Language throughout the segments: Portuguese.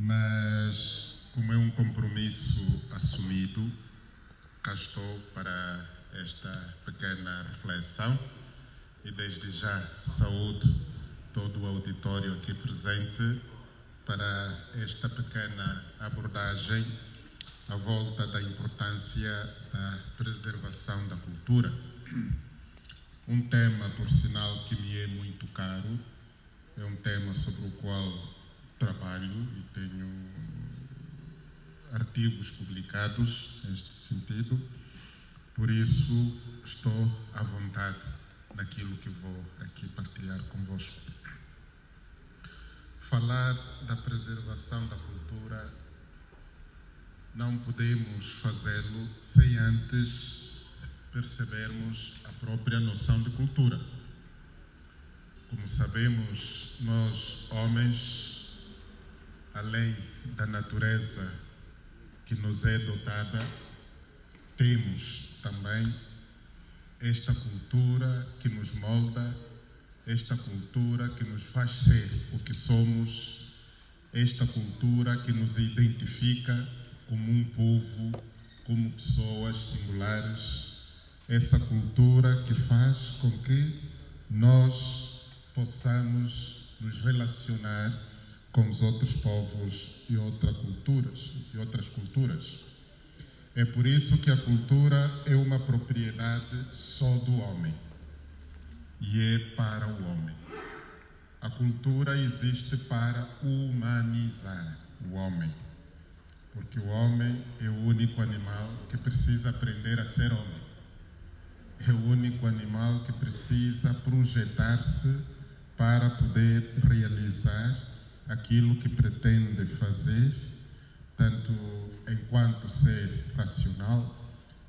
mas como é um compromisso assumido, cá estou para esta pequena reflexão e desde já saúdo todo o auditório aqui presente para esta pequena abordagem à volta da importância da preservação da cultura. Um tema, por sinal, que me é muito caro, é um tema sobre o qual trabalho e tenho artigos publicados neste sentido, por isso estou à vontade naquilo que vou aqui partilhar convosco. Falar da preservação da cultura não podemos fazê-lo sem antes percebermos a própria noção de cultura. Como sabemos, nós, homens, além da natureza que nos é dotada, temos também esta cultura que nos molda, esta cultura que nos faz ser o que somos, esta cultura que nos identifica como um povo, como pessoas singulares, essa cultura que faz com que nós possamos nos relacionar com os outros povos e outras culturas. É por isso que a cultura é uma propriedade só do homem e é para o homem. A cultura existe para humanizar o homem, porque o homem é o único animal que precisa aprender a ser homem. É o único animal que precisa projetar-se para poder realizar aquilo que pretende fazer, tanto enquanto ser racional,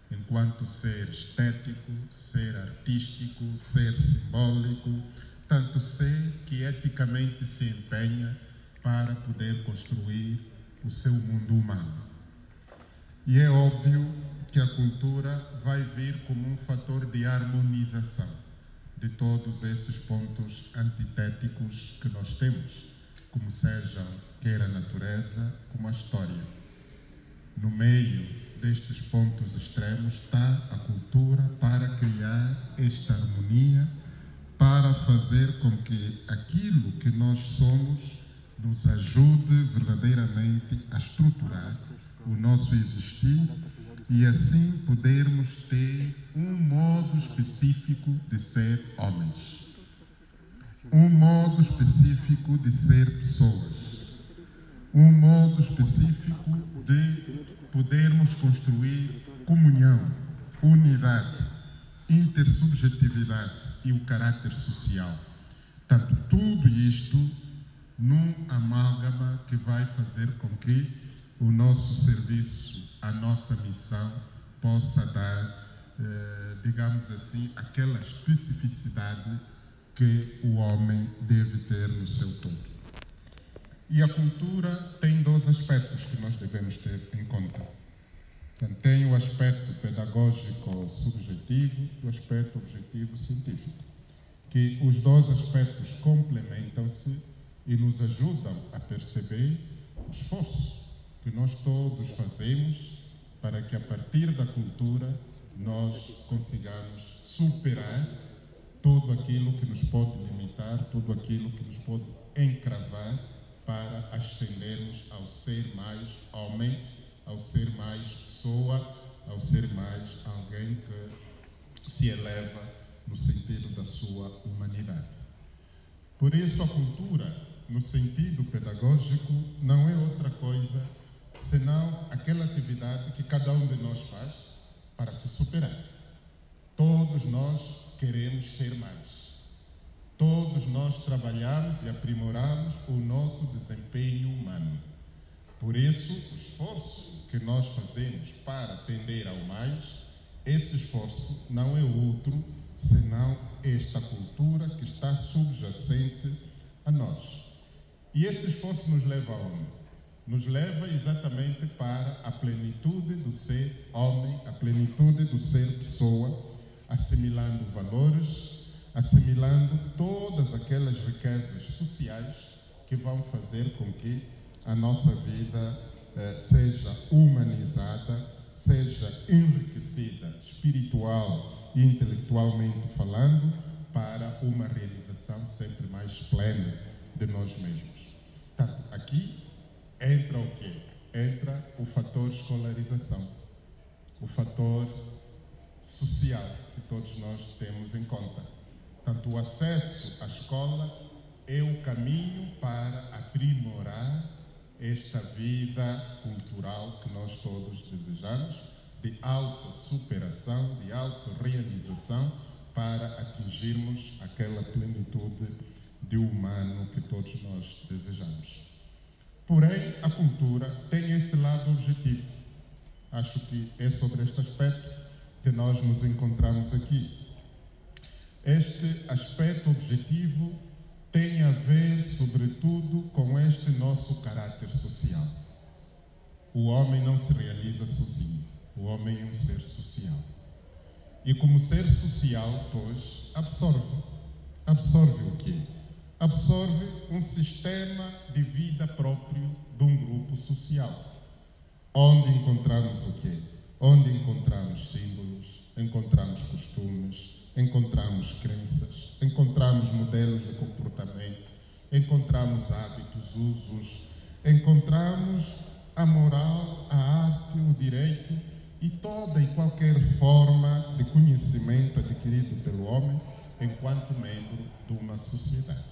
enquanto ser estético, ser artístico, ser simbólico, tanto ser que eticamente se empenha para poder construir o seu mundo humano. E é óbvio que a cultura vai vir como um fator de harmonização de todos esses pontos antitéticos que nós temos, como sejam quer a natureza, como a história. No meio destes pontos extremos está a cultura para criar esta harmonia, para fazer com que aquilo que nós somos nos ajude verdadeiramente a estruturar o nosso existir e assim podermos ter um modo específico de ser homens, um modo específico de ser pessoas, um modo específico de podermos construir comunhão, unidade, intersubjetividade e o caráter social. Portanto, tudo isto num amálgama que vai fazer com que o nosso serviço, a nossa missão, possa dar, digamos assim, aquela especificidade que o homem deve ter no seu todo. E a cultura tem dois aspectos que nós devemos ter em conta. Portanto, tem o aspecto pedagógico subjetivo e o aspecto objetivo científico, que os dois aspectos complementam-se e nos ajudam a perceber o esforço que nós todos fazemos para que a partir da cultura nós consigamos superar tudo aquilo que nos pode limitar, tudo aquilo que nos pode encravar para ascendermos ao ser mais homem, ao ser mais pessoa, ao ser mais alguém que se eleva no sentido da sua humanidade. Por isso a cultura, no sentido pedagógico, não é outra coisa senão aquela atividade que cada um de nós faz para se superar. Todos nós queremos ser mais. Todos nós trabalhamos e aprimoramos o nosso desempenho humano. Por isso, o esforço que nós fazemos para tender ao mais, esse esforço não é outro senão esta cultura que está subjacente a nós. E esse esforço nos leva a onde? Nos leva exatamente para a plenitude do ser homem, a plenitude do ser pessoa, assimilando valores, assimilando todas aquelas riquezas sociais que vão fazer com que a nossa vida seja humanizada, seja enriquecida espiritual e intelectualmente falando, para uma realização sempre mais plena de nós mesmos. Portanto, aqui entra o quê? Entra o fator escolarização, o fator social que todos nós temos em conta. Portanto, o acesso à escola é o caminho para aprimorar esta vida cultural que nós todos desejamos, de autossuperação, de autorrealização, para atingirmos aquela plenitude de humano que todos nós desejamos. Porém, a cultura tem esse lado objetivo. Acho que é sobre este aspecto que nós nos encontramos aqui. Este aspecto objetivo tem a ver, sobretudo, com este nosso caráter social. O homem não se realiza sozinho. O homem é um ser social. E como ser social, pois, absorve o quê? Absorve um sistema de vida próprio de um grupo social. Onde encontramos o quê? Onde encontramos símbolos, encontramos costumes, encontramos crenças, encontramos modelos de comportamento, encontramos hábitos, usos, encontramos a moral, a arte, o direito e toda e qualquer forma de conhecimento adquirido pelo homem enquanto membro de uma sociedade.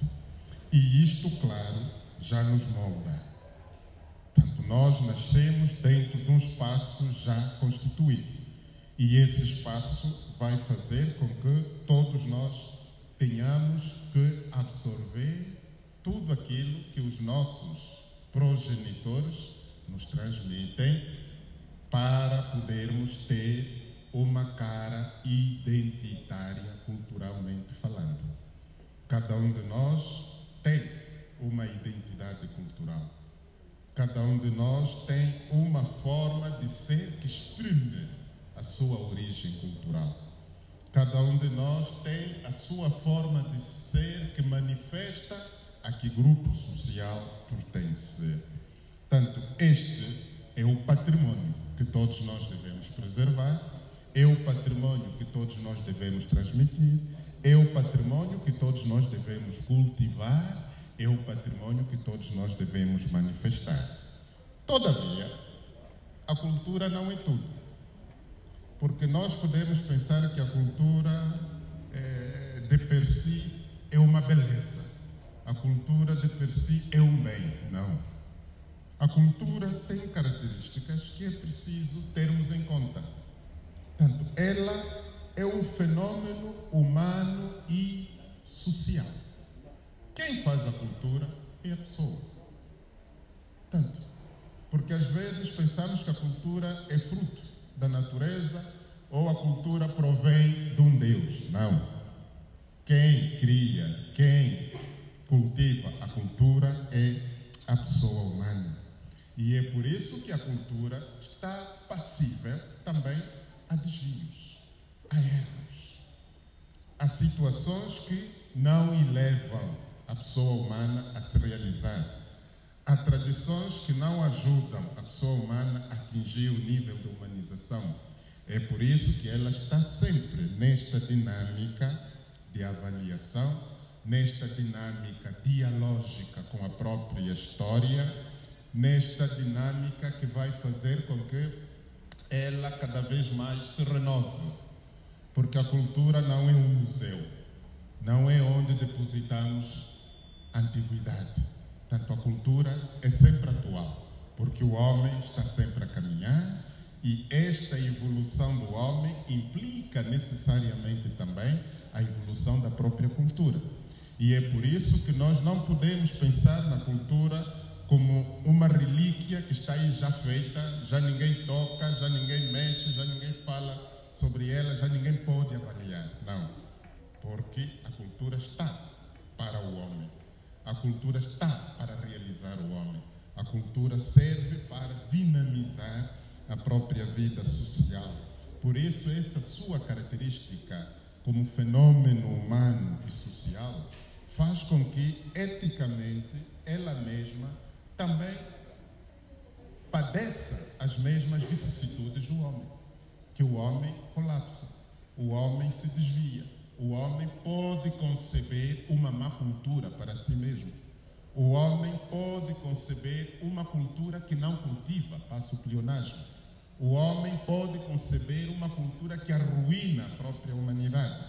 E isto, claro, já nos molda. Portanto, nós nascemos dentro de um espaço já constituído. E esse espaço vai fazer com que todos nós tenhamos que absorver tudo aquilo que os nossos progenitores nos transmitem para podermos ter uma cara identitária culturalmente falando. Cada um de nós tem uma identidade cultural. Cada um de nós tem uma forma de ser que exprime a sua origem cultural. Cada um de nós tem a sua forma de ser que manifesta a que grupo social pertence. Portanto, este é o patrimônio que todos nós devemos preservar, é o patrimônio que todos nós devemos transmitir, é o patrimônio que todos nós devemos cultivar, é o patrimônio que todos nós devemos manifestar. Todavia, a cultura não é tudo. Porque nós podemos pensar que a cultura de per si é uma beleza. A cultura de per si é um bem. Não. A cultura tem características que é preciso termos em conta. Portanto, ela é um fenômeno humano e social. Quem faz a cultura é a pessoa. Portanto, porque às vezes pensamos que a cultura é fruto da natureza ou a cultura provém de um Deus. Não. Quem cria, quem cultiva a cultura é a pessoa humana. E é por isso que a cultura está passível também a desvios, a erros, a situações que não elevam a pessoa humana a se realizar, a tradições que não ajudam a pessoa humana a atingir o nível de humanização. É por isso que ela está sempre nesta dinâmica de avaliação, nesta dinâmica dialógica com a própria história, nesta dinâmica que vai fazer com que ela cada vez mais se renove. Porque a cultura não é um museu, não é onde depositamos antiguidade. Portanto, a cultura é sempre atual, porque o homem está sempre a caminhar e esta evolução do homem implica necessariamente também a evolução da própria cultura. E é por isso que nós não podemos pensar na cultura como uma relíquia que está aí já feita, já ninguém toca, já ninguém mexe, já ninguém fala sobre ela, já ninguém pode avaliar. Não, porque a cultura está para o homem. A cultura está para realizar o homem. A cultura serve para dinamizar a própria vida social. Por isso, essa sua característica como fenômeno humano e social faz com que, eticamente, ela mesma também padeça as mesmas vicissitudes do homem, que o homem colapsa, o homem se desvia, o homem pode conceber uma má cultura para si mesmo, o homem pode conceber uma cultura que não cultiva, passa o pleonasmo, o homem pode conceber uma cultura que arruína a própria humanidade,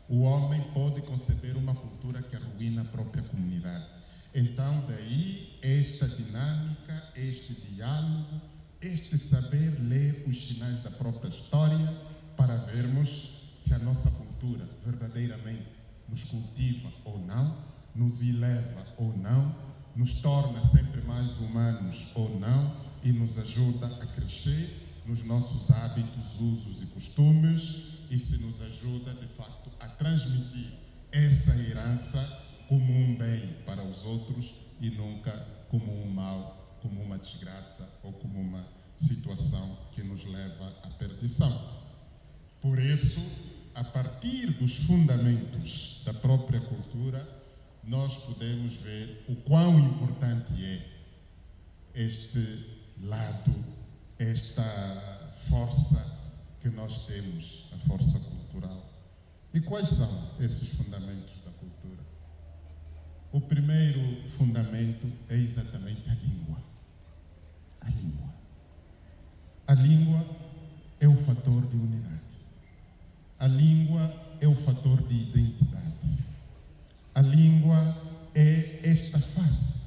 o homem pode conceber uma cultura que arruína a própria comunidade. Então, daí esta dinâmica, este diálogo, este saber ler os sinais da própria história para vermos se a nossa cultura verdadeiramente nos cultiva ou não, nos eleva ou não, nos torna sempre mais humanos ou não e nos ajuda a crescer nos nossos hábitos, usos e costumes e se nos ajuda, de facto, a transmitir essa herança como um bem para os outros e nunca como um mal, como uma desgraça ou como uma situação que nos leva à perdição. Por isso, a partir dos fundamentos da própria cultura, nós podemos ver o quão importante é este lado, esta força que nós temos, a força cultural. E quais são esses fundamentos da cultura? O primeiro fundamento é exatamente a língua. A língua. A língua é o fator de unidade. A língua é o fator de identidade. A língua é esta face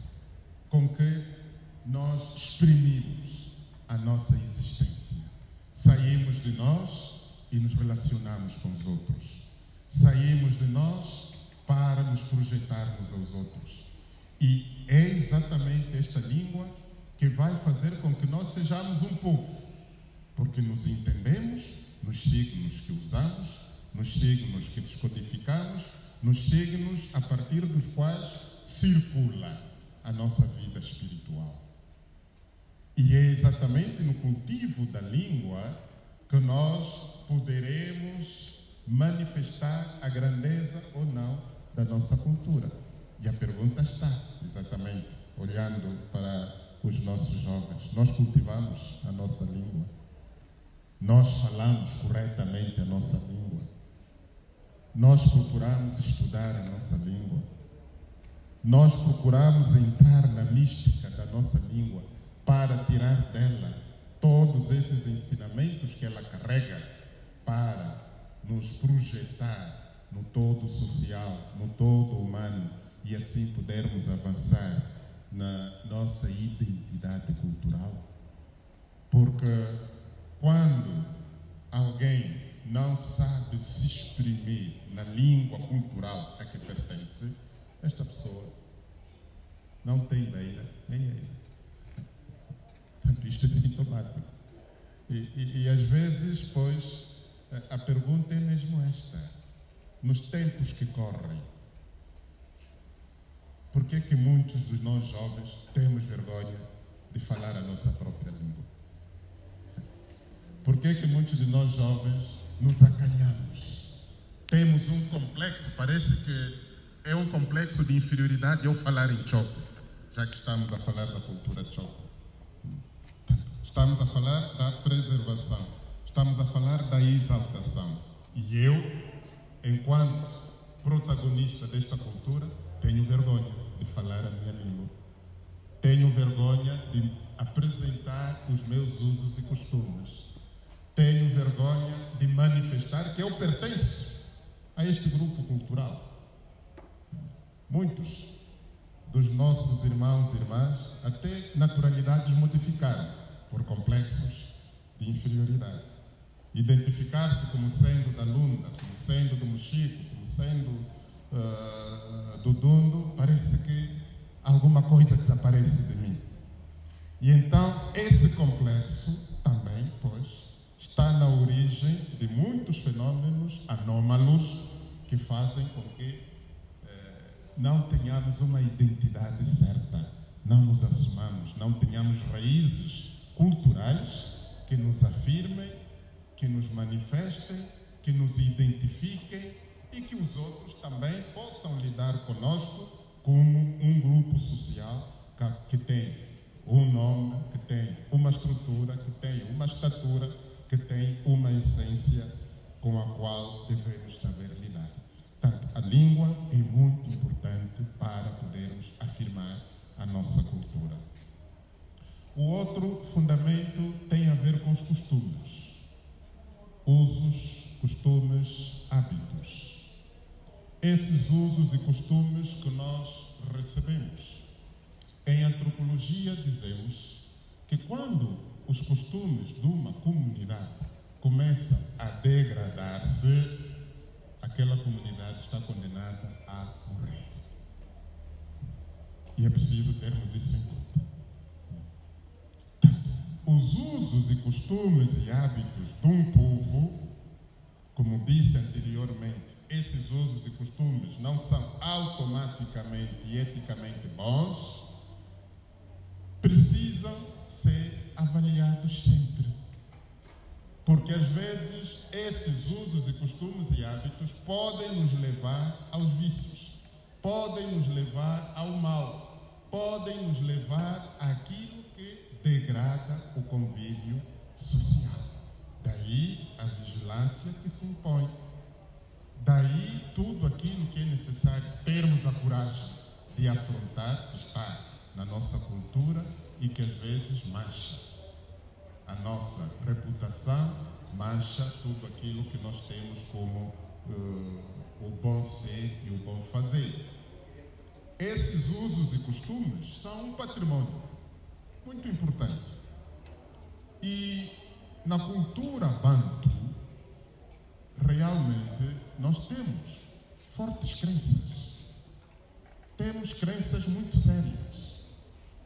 com que nós exprimimos a nossa existência. Saímos de nós e nos relacionamos com os outros. Saímos de nós para nos projetarmos aos outros. E é exatamente esta língua que vai fazer com que nós sejamos um povo, porque nos entendemos nos signos que usamos, nos signos que descodificamos, nos signos a partir dos quais circula a nossa vida espiritual. E é exatamente no cultivo da língua que nós poderemos manifestar a grandeza ou não da nossa cultura. E a pergunta está, exatamente, olhando para os nossos jovens. Nós cultivamos a nossa língua? Nós falamos corretamente a nossa língua? Nós procuramos estudar a nossa língua? Nós procuramos entrar na mística da nossa língua para tirar dela todos esses ensinamentos que ela carrega para nos projetar no todo social, no todo humano e assim podermos avançar na nossa identidade cultural? Porque quando alguém não sabe se exprimir na língua cultural a que pertence, esta pessoa não tem beira nem eira. Portanto, isto é sintomático. E às vezes, pois, a pergunta é mesmo esta. Nos tempos que correm, por que é que muitos dos nós jovens temos vergonha de falar a nossa própria língua? Por que é que muitos de nós jovens nos acanhamos? Temos um complexo, parece que é um complexo de inferioridade eu falar em choco, já que estamos a falar da cultura de choco. Estamos a falar da preservação, estamos a falar da exaltação. E eu, enquanto protagonista desta cultura, tenho vergonha de falar a minha língua. Tenho vergonha de apresentar os meus usos e costumes. Tenho vergonha de manifestar que eu pertenço a este grupo cultural. Muitos dos nossos irmãos e irmãs até naturalidades modificaram por complexos de inferioridade. Identificar-se como sendo da Lunda, como sendo do Mochico, como sendo do Dundo, parece que alguma coisa desaparece de mim. E então esse complexo também, pois, está na origem de muitos fenômenos anômalos que fazem com que não tenhamos uma identidade certa, não nos assumamos, não tenhamos raízes culturais que nos afirmem, que nos manifestem, que nos identifiquem e que os outros também possam lidar conosco como um grupo social que tem um nome, que tem uma uma estrutura, que tenha uma estatura, que tenha uma essência com a qual devemos saber lidar. Portanto, a língua é muito importante para podermos afirmar a nossa cultura. O outro fundamento tem a ver com os costumes. Usos, costumes, hábitos. Esses usos e costumes que nós recebemos. Em antropologia dizemos que quando os costumes de uma comunidade começam a degradar-se, aquela comunidade está condenada a morrer. E é preciso termos isso em conta. Os usos e costumes e hábitos de um povo, como disse anteriormente, esses usos e costumes não são automaticamente e eticamente bons, precisam ser avaliados sempre. Porque às vezes esses usos e costumes e hábitos podem nos levar aos vícios, podem nos levar ao mal, podem nos levar àquilo que degrada o convívio social. Daí a vigilância que se impõe. Daí tudo aquilo que é necessário termos a coragem de afrontar, que está na nossa cultura e que às vezes mancha a nossa reputação, mancha tudo aquilo que nós temos como o bom ser e o bom fazer. Esses usos e costumes são um patrimônio muito importante. E na cultura bantu, realmente nós temos fortes crenças. Temos crenças muito sérias.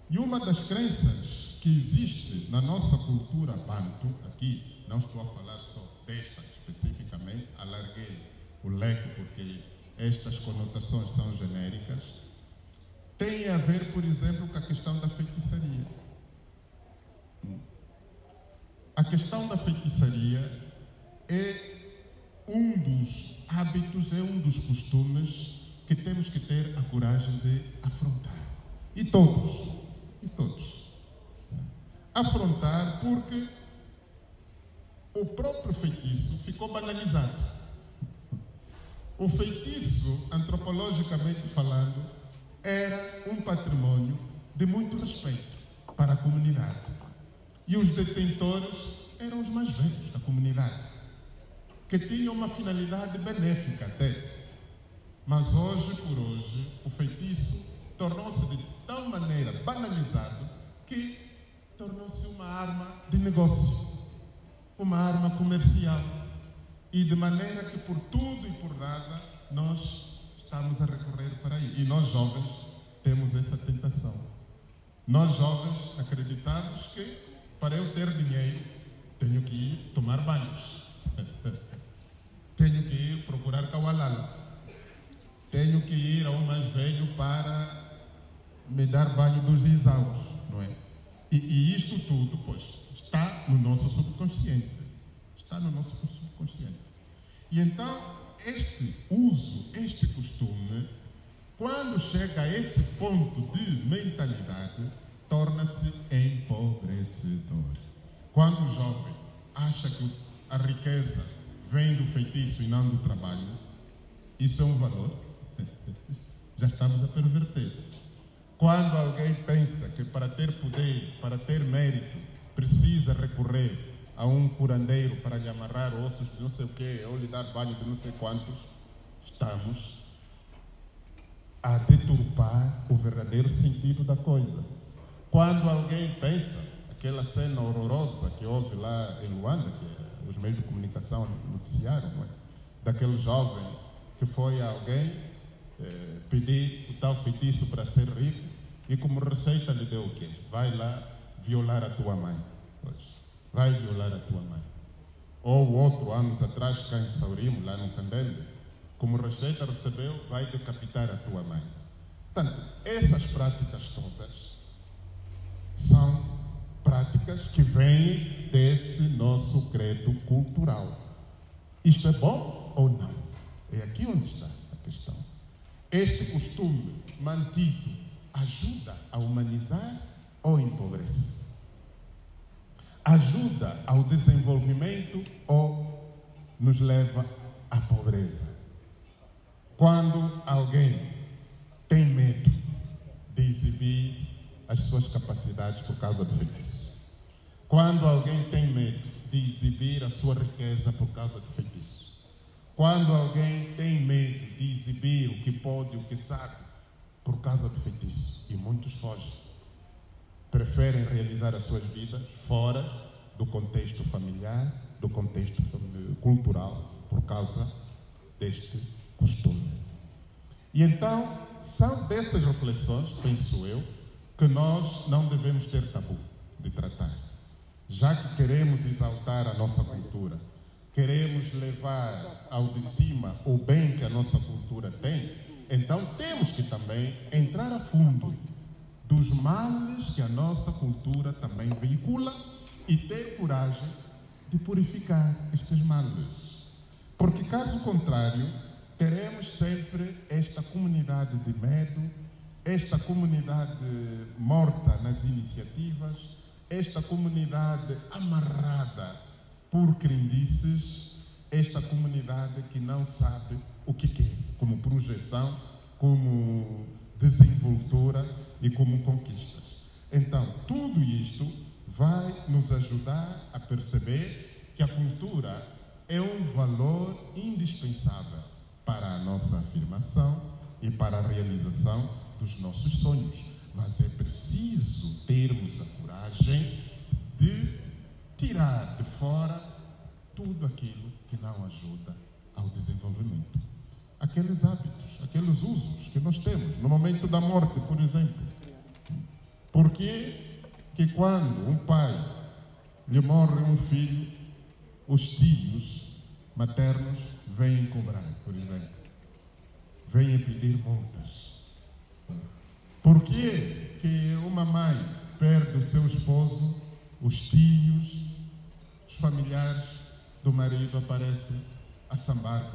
E uma das crenças que existe na nossa cultura bantu, aqui não estou a falar só desta especificamente, alarguei o leque porque estas conotações são genéricas, tem a ver, por exemplo, com a questão da feitiçaria. A questão da feitiçaria é um dos hábitos, é um dos costumes que temos que ter a coragem de afrontar. E todos. Afrontar porque o próprio feitiço ficou banalizado. O feitiço, antropologicamente falando, era um patrimônio de muito respeito para a comunidade. E os detentores eram os mais velhos da comunidade, que tinham uma finalidade benéfica até. Mas hoje por hoje, o feitiço tornou-se de tal maneira banalizado que tornou-se uma arma de negócio, uma arma comercial. E de maneira que por tudo e por nada nós estamos a recorrer para aí. E nós jovens temos essa tentação. Nós jovens acreditamos que para eu ter dinheiro tenho que ir tomar banhos. Tenho que ir procurar kawalala. Tenho que ir ao mais velho para me dar banho dos exaus, não é? E isto tudo, pois, está no nosso subconsciente. Está no nosso subconsciente. E então, este uso, este costume, quando chega a esse ponto de mentalidade, torna-se empobrecedor. Quando o jovem acha que a riqueza vem do feitiço e não do trabalho, isso é um valor, já estamos a perverter. Quando alguém pensa que para ter poder, para ter mérito, precisa recorrer a um curandeiro para lhe amarrar ossos de não sei o quê, ou lhe dar banho de não sei quantos, estamos a deturpar o verdadeiro sentido da coisa. Quando alguém pensa, aquela cena horrorosa que houve lá em Luanda, que os meios de comunicação noticiaram, não é? Daquele jovem que foi a alguém pedir o tal feitiço para ser rico e como receita lhe deu o quê? Vai lá violar a tua mãe. Pois, vai violar a tua mãe. Ou outro, anos atrás, cá em Saurimo, lá no Candele, como receita recebeu, vai decapitar a tua mãe. Portanto, essas práticas todas são práticas que vêm desse nosso credo cultural. Isto é bom ou não? É aqui onde está a questão. Este costume mantido ajuda a humanizar ou empobrece? ajuda ao desenvolvimento ou nos leva à pobreza. Quando alguém tem medo de exibir as suas capacidades por causa do feitiço, quando alguém tem medo de exibir a sua riqueza por causa do feitiço, quando alguém tem medo de exibir o que pode, o que sabe, por causa do feitiço, e muitos fogem, preferem realizar as suas vidas fora do contexto familiar, do contexto cultural, por causa deste costume. E então, são dessas reflexões, penso eu, que nós não devemos ter tabu de tratar. Já que queremos exaltar a nossa cultura, queremos levar ao de cima o bem que a nossa cultura tem, então temos que também entrar a fundo dos males que a nossa cultura também veicula e ter coragem de purificar estes males. Porque, caso contrário, teremos sempre esta comunidade de medo, esta comunidade morta nas iniciativas, esta comunidade amarrada por crendices, esta comunidade que não sabe o que quer, como projeção, como desenvoltura e como conquistas. Então, tudo isto vai nos ajudar a perceber que a cultura é um valor indispensável para a nossa afirmação e para a realização dos nossos sonhos. Mas é preciso termos a coragem de tirar de fora tudo aquilo que não ajuda ao desenvolvimento. Aqueles hábitos, aqueles usos que nós temos no momento da morte, por exemplo. Por que quando um pai lhe morre um filho, os tios maternos vêm cobrar, por exemplo? Vêm pedir multas. Por que uma mãe perde o seu esposo, os tios, os familiares do marido aparecem a sambar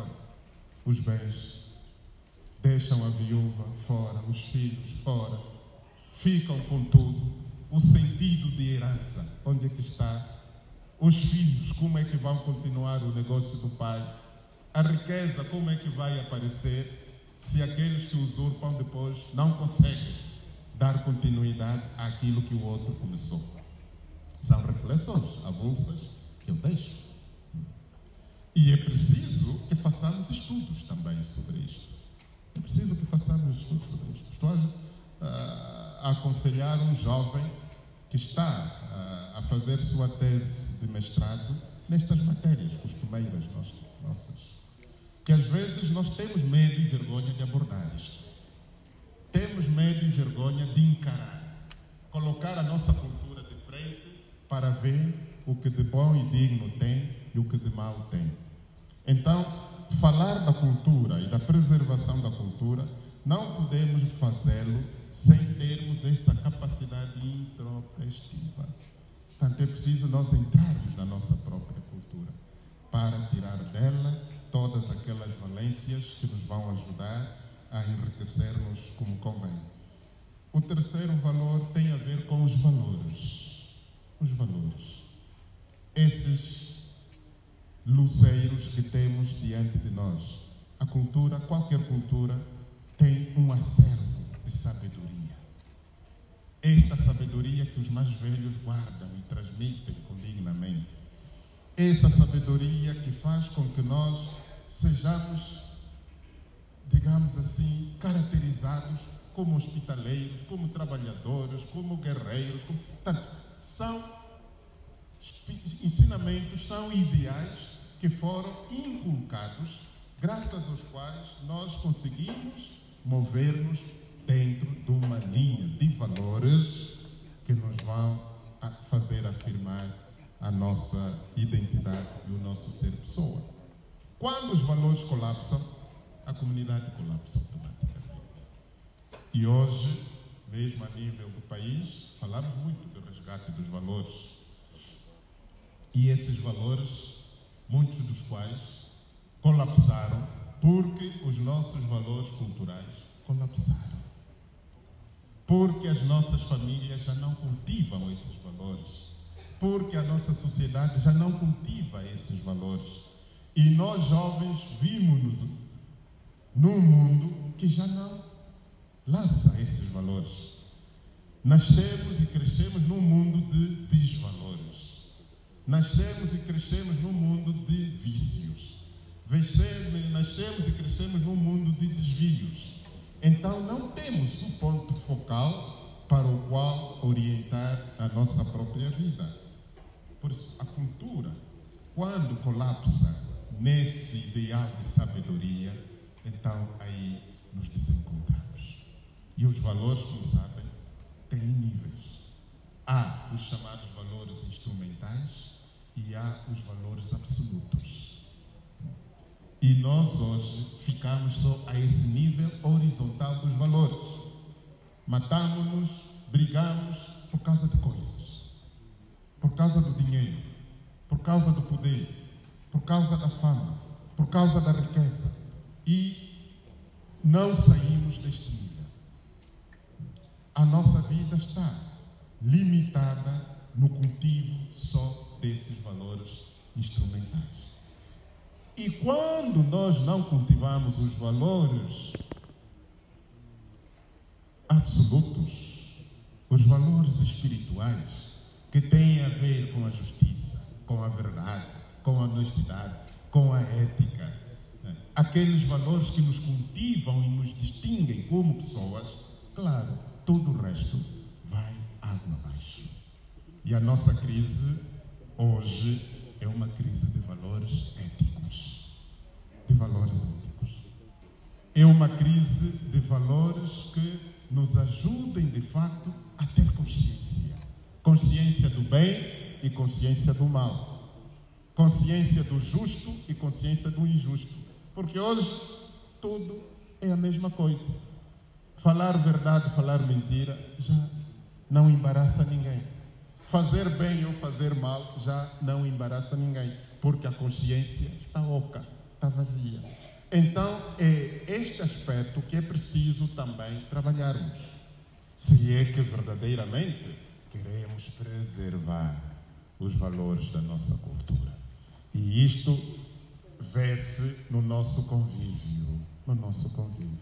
os bens, deixam a viúva fora, os filhos fora, ficam com tudo, o sentido de herança, onde é que está? Os filhos, como é que vão continuar o negócio do pai? A riqueza, como é que vai aparecer se aqueles que usurpam depois não conseguem dar continuidade àquilo que o outro começou? São reflexões avulsas que eu deixo. E é preciso que façamos estudos também sobre isto. É preciso que façamos estudos sobre isto. Estou a aconselhar um jovem que está a fazer sua tese de mestrado nestas matérias costumeiras nossas. Que às vezes nós temos medo e vergonha de abordar isto. Temos medo e vergonha de encarar, colocar a nossa cultura de frente para ver o que de bom e digno tem e o que de mal tem. Então, falar da cultura e da preservação da cultura, não podemos fazê-lo sem termos essa capacidade introspectiva. Portanto, é preciso nós entrarmos na nossa própria cultura para tirar dela todas aquelas valências que nos vão ajudar a enriquecer-nos como convém. O terceiro valor tem a ver com os valores. Os valores. Esses luzeiros que temos diante de nós. A cultura, qualquer cultura, tem um acervo de sabedoria. Esta sabedoria que os mais velhos guardam e transmitem dignamente. Essa sabedoria que faz com que nós sejamos, digamos assim, caracterizados como hospitaleiros, como trabalhadores, como guerreiros. Portanto, são ensinamentos, são ideais que foram inculcados, graças aos quais nós conseguimos mover-nos dentro de uma linha de valores que nos vão fazer afirmar a nossa identidade e o nosso ser pessoa. Quando os valores colapsam, a comunidade colapsa automaticamente. E hoje, mesmo a nível do país, falamos muito do resgate dos valores. E esses valores, muitos dos quais colapsaram porque os nossos valores culturais colapsaram. Porque as nossas famílias já não cultivam esses valores. porque a nossa sociedade já não cultiva esses valores. E nós jovens vimos-nos num mundo que já não lança esses valores. Nascemos e crescemos num mundo de desvalores. Nascemos e crescemos num mundo de vícios. Nascemos e crescemos num mundo de desvios. Então não temos um ponto focal para o qual orientar a nossa própria vida. Por isso, a cultura, quando colapsa nesse ideal de sabedoria, então aí nos desencontramos. E os valores, como sabem, têm níveis. Há os chamados valores instrumentais e há os valores absolutos. E nós hoje ficamos só a esse nível horizontal dos valores. Matamos-nos, brigamos por causa de coisas. Por causa do dinheiro, por causa do poder, por causa da fama, por causa da riqueza. E não saímos deste nível. A nossa vida está limitada no cultivo só desses valores instrumentais. E quando nós não cultivamos os valores absolutos, os valores espirituais, que têm a ver com a justiça, com a verdade, com a honestidade, com a ética, aqueles valores que nos cultivam e nos distinguem como pessoas, claro, todo o resto vai água abaixo. E a nossa crise hoje é uma crise de valores éticos. De valores éticos. É uma crise de valores que nos ajudem, de facto, a ter consciência. Consciência do bem e consciência do mal. Consciência do justo e consciência do injusto. Porque hoje tudo é a mesma coisa. Falar verdade, falar mentira, já não embaraça ninguém. Fazer bem ou fazer mal já não embaraça ninguém. Porque a consciência está oca, está vazia. Então é este aspecto que é preciso também trabalharmos. Se é que verdadeiramente queremos preservar os valores da nossa cultura. E isto vê-se no nosso convívio. No nosso convívio.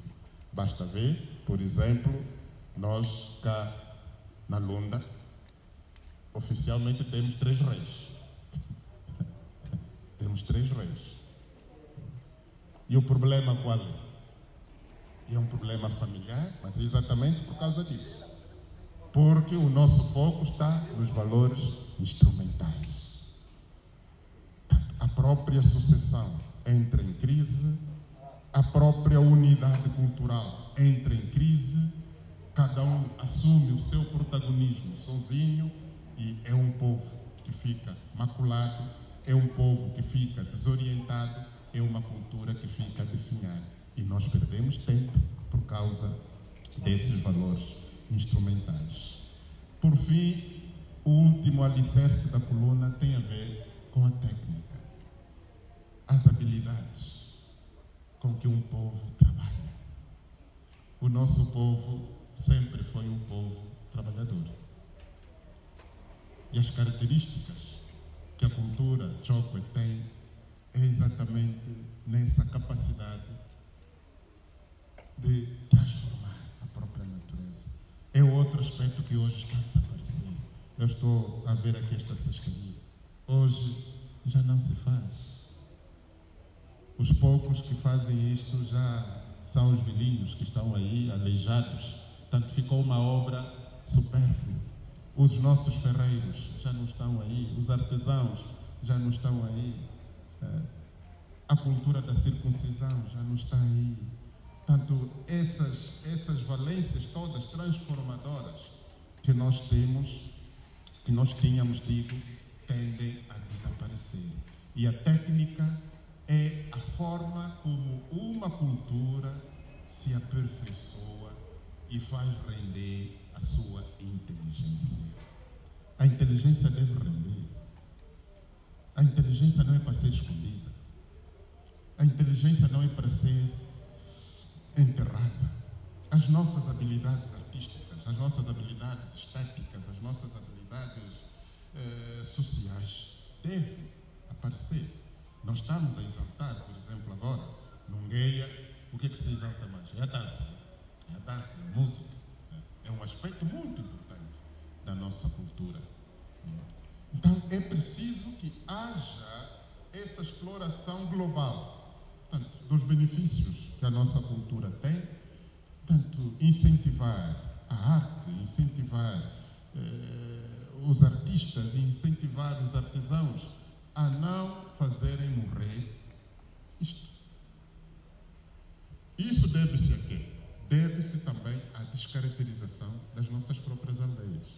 Basta ver, por exemplo, nós cá na Lunda, oficialmente temos 3 reis. Temos 3 reis. E o problema qual é? É um problema familiar, mas é exatamente por causa disso. Porque o nosso foco está nos valores instrumentais. A própria sucessão entra em crise, a própria unidade cultural entra em crise, cada um assume o seu protagonismo sozinho e é um povo que fica maculado, é um povo que fica desorientado, é uma cultura que fica definhada. E nós perdemos tempo por causa desses valores instrumentais. Por fim, o último alicerce da coluna tem a ver com a técnica, as habilidades com que um povo trabalha. O nosso povo sempre foi um povo trabalhador. E as características que a cultura Chokwe tem é exatamente nessa capacidade de transformar a própria natureza. É outro aspecto que hoje está desaparecendo. Eu estou a ver aqui esta sascaria. Hoje já não se faz. Os poucos que fazem isto já são os velhinhos que estão aí, aleijados. Portanto, ficou uma obra supérflua. Os nossos ferreiros já não estão aí, os artesãos já não estão aí. A cultura da circuncisão já não está aí. Portanto, essas valências todas transformadoras que nós temos, que nós tínhamos dito, tendem a desaparecer. E a técnica é a forma como uma cultura se aperfeiçoa e faz render a sua inteligência. A inteligência deve render. A inteligência não é para ser escondida. A inteligência não é para ser enterrada. As nossas habilidades artísticas, as nossas habilidades estéticas, as nossas habilidades deve aparecer. Nós estamos a exaltar, por exemplo, agora, num Gueia, o que é que se exalta mais? É a dança. É a dança, a música. É um aspecto muito importante da nossa cultura. Então, é preciso que haja essa exploração global, portanto, dos benefícios que a nossa cultura tem, portanto, incentivar a arte, incentivar os artistas, incentivar os artesãos a não fazerem morrer isto. Isso deve-se a quê? Deve-se também à descaracterização das nossas próprias aldeias.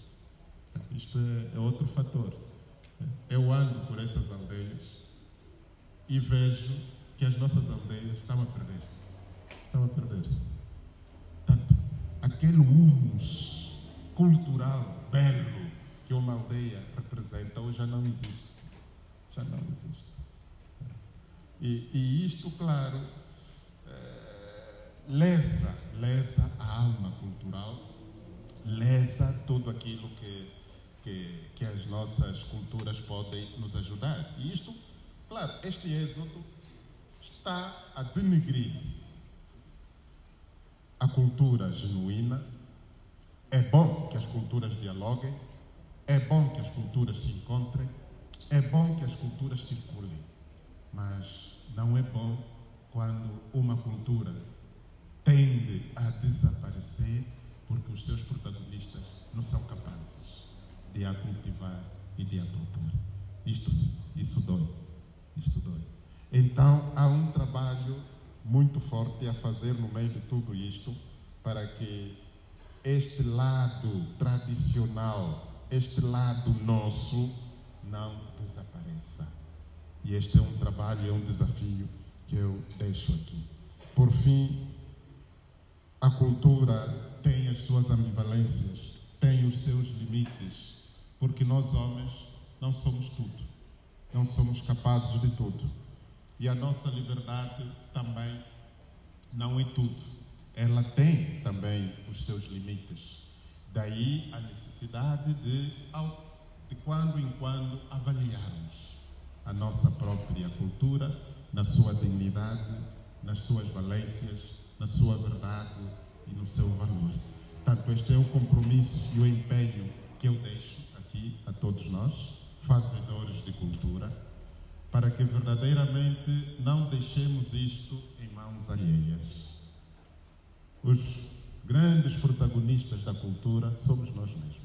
Isto é outro fator. Eu ando por essas aldeias e vejo que as nossas aldeias estão a perder-se. Estão a perder-se. Portanto, aquele humus cultural belo que uma aldeia representa hoje já não existe. Já não existe. E isto, claro, lesa a alma cultural, lesa tudo aquilo que as nossas culturas podem nos ajudar. E isto, claro, este êxodo está a denegrir a cultura genuína. É bom que as culturas dialoguem, é bom que as culturas se encontrem, é bom que as culturas circulem, mas não é bom quando uma cultura tende a desaparecer porque os seus protagonistas não são capazes de a cultivar e de a propor. Isso dói. Isto dói. Então, há um trabalho muito forte a fazer no meio de tudo isto para que este lado tradicional, este lado nosso, não desapareça. E este é um trabalho, é um desafio que eu deixo aqui. Por fim, a cultura tem as suas ambivalências, tem os seus limites, porque nós homens não somos tudo, não somos capazes de tudo. E a nossa liberdade também não é tudo. Ela tem também os seus limites. Daí a necessidade de quando em quando avaliarmos a nossa própria cultura na sua dignidade, nas suas valências, na sua verdade e no seu valor. Portanto, este é o compromisso e o empenho que eu deixo aqui a todos nós, fazedores de cultura, para que verdadeiramente não deixemos isto em mãos alheias. Os grandes protagonistas da cultura somos nós mesmos.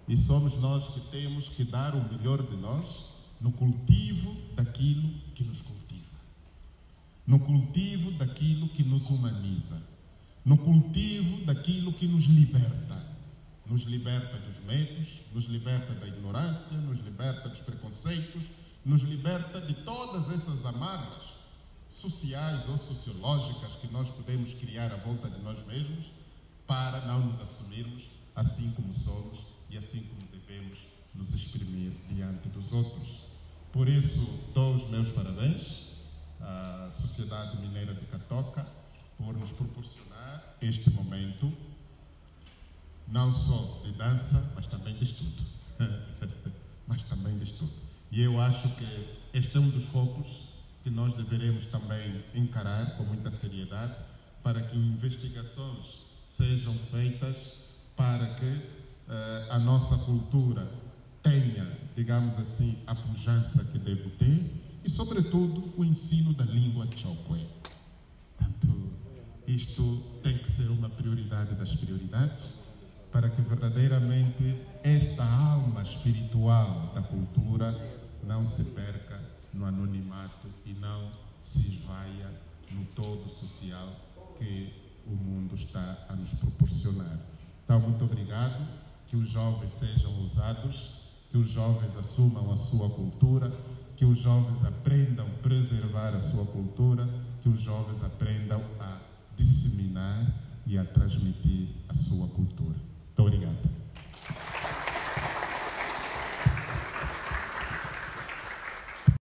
E somos nós que temos que dar o melhor de nós no cultivo daquilo que nos cultiva, no cultivo daquilo que nos humaniza, no cultivo daquilo que nos liberta dos medos, nos liberta da ignorância, nos liberta dos preconceitos, nos liberta de todas essas amarras sociais ou sociológicas que nós podemos criar à volta de nós mesmos para não nos assumirmos assim como somos e assim como devemos nos exprimir diante dos outros. Por isso, dou os meus parabéns à Sociedade Mineira de Catoca por nos proporcionar este momento, não só de dança, mas também de estudo. E eu acho que este é um dos focos que nós deveremos também encarar com muita seriedade para que investigações sejam feitas para que a nossa cultura tenha, digamos assim, a pujança que deve ter e, sobretudo, o ensino da língua Chokwe. Portanto, isto tem que ser uma prioridade das prioridades para que verdadeiramente esta alma espiritual da cultura não se perca no anonimato e não se esvaia no todo social que o mundo está a nos proporcionar. Então, muito obrigado. Que os jovens sejam ousados, que os jovens assumam a sua cultura, que os jovens aprendam a preservar a sua cultura, que os jovens aprendam a disseminar e a transmitir a sua cultura. Muito obrigado.